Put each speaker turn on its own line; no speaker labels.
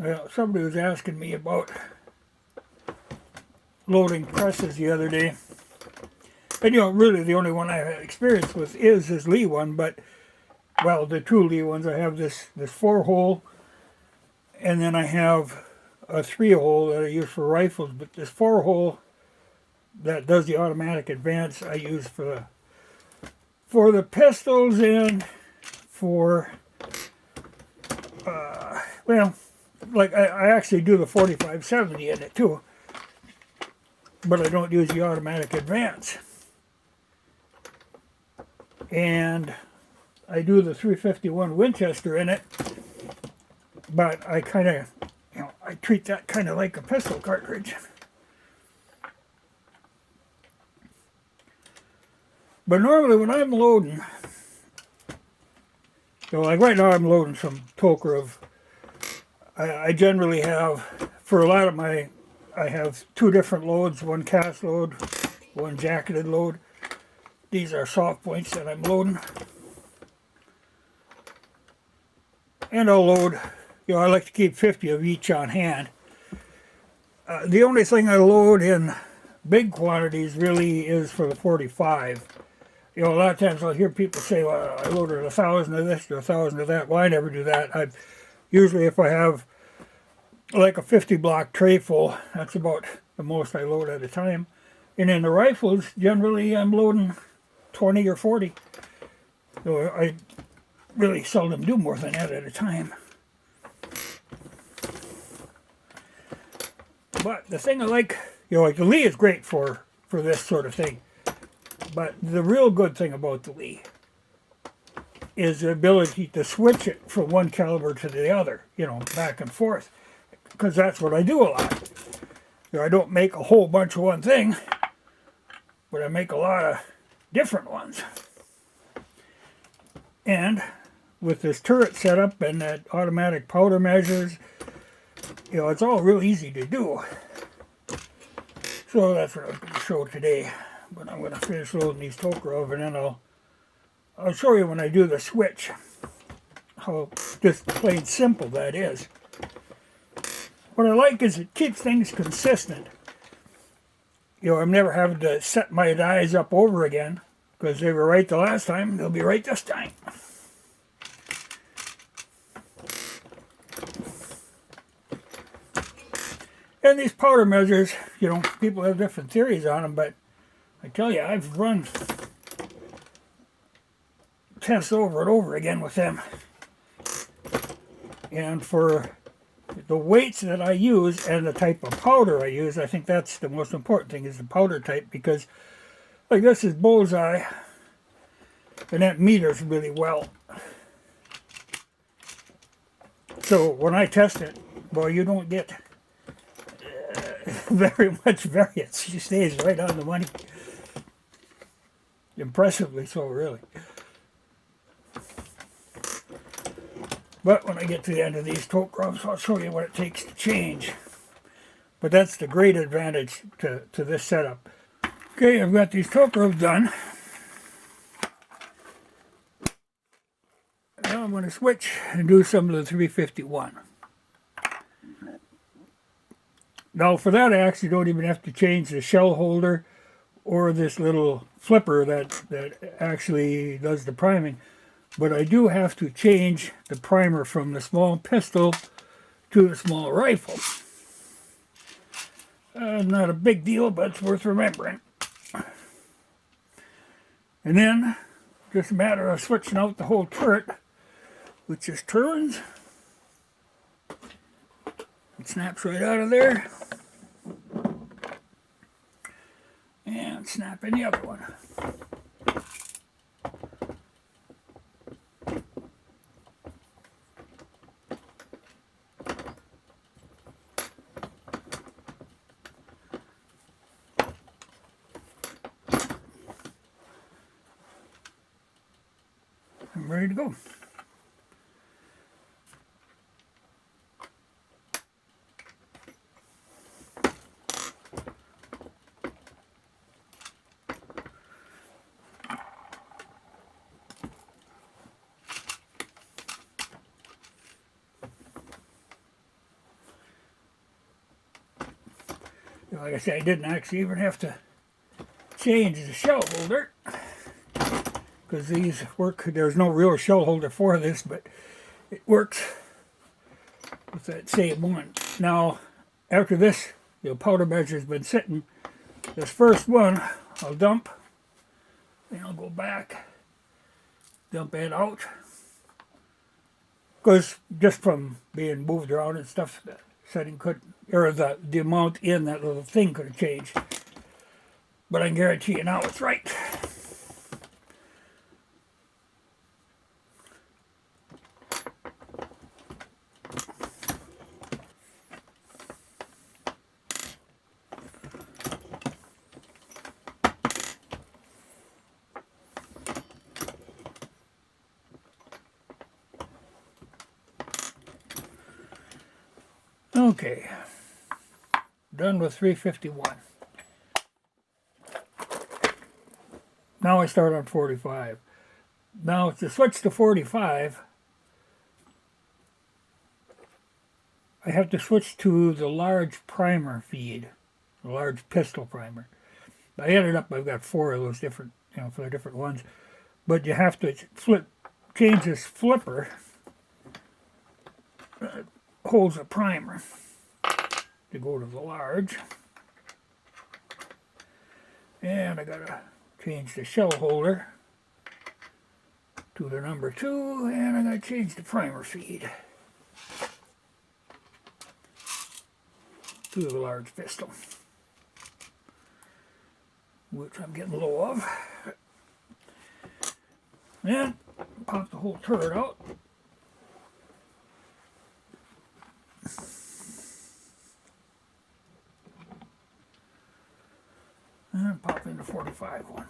Well, somebody was asking me about loading presses the other day. And really the only one I have experience with is this Lee one, but, well, the two Lee ones. I have this 4-hole, and then I have a 3-hole that I use for rifles, but this 4-hole that does the automatic advance I use for the pistols and for, well, like I actually do the 45-70 in it too, but I don't use the automatic advance. And I do the 351 Winchester in it, but I kind of, I treat that kind of like a pistol cartridge. But normally when I'm loading, like right now I'm loading some Tokarev. I generally have, for a lot of I have 2 different loads, one cast load, one jacketed load. These are soft points that I'm loading. And I'll load, I like to keep 50 of each on hand. The only thing I load in big quantities really is for the 45. A lot of times I'll hear people say, well, I loaded 1,000 of this or 1,000 of that. Well, I never do that. Usually if I have like a 50 block tray full, that's about the most I load at a time. And in the rifles, generally I'm loading 20 or 40. So I really seldom do more than that at a time. But the thing I like, like the Lee is great for this sort of thing. But the real good thing about the Lee is the ability to switch it from one caliber to the other, back and forth. Because that's what I do a lot. I don't make a whole bunch of one thing, but I make a lot of different ones. And with this turret setup and that automatic powder measures, it's all real easy to do. So that's what I was going to show today. But I'm going to finish loading these Tokarev, and then I'll show you when I do the switch how just plain simple that is. What I like is it keeps things consistent. I'm never having to set my dies up over again, because they were right the last time, they'll be right this time. And these powder measures, people have different theories on them, but I tell you, I've run tests over and over again with them. And for the weights that I use and the type of powder I use, I think that's the most important thing, is the powder type, because like this is Bullseye, and that meters really well. So when I test it, boy, you don't get very much variance. She stays right on the money. Impressively so, really. But when I get to the end of these Tokarevs, I'll show you what it takes to change. But that's the great advantage to this setup. Okay, I've got these Tokarevs done. Now I'm going to switch and do some of the 351. Now for that I actually don't even have to change the shell holder or this little flipper that actually does the priming. But I do have to change the primer from the small pistol to the small rifle. Not a big deal, but it's worth remembering. And then, just a matter of switching out the whole turret, which just turns. It snaps right out of there. And snap in the other one. I'm ready to go. Like I said, I didn't actually even have to change the shell holder because these work. There's no real shell holder for this, but it works with that same one. Now, after this, the powder measure's been sitting. This first one, I'll dump, and I'll go back, dump it out. Because just from being moved around and stuff, the setting could, or the amount in that little thing could have changed. But I can guarantee you now it's right. Okay, done with 351. Now I start on 45. Now to switch to 45, I have to switch to the large primer feed, the large pistol primer. I ended up, I've got 4 of those different, for the different ones. But you have to change this flipper that holds a primer to go to the large. And I gotta change the shell holder to the number 2, and I gotta change the primer feed to the large pistol, which I'm getting low of. And pop the whole turret out. And pop in the 45 one.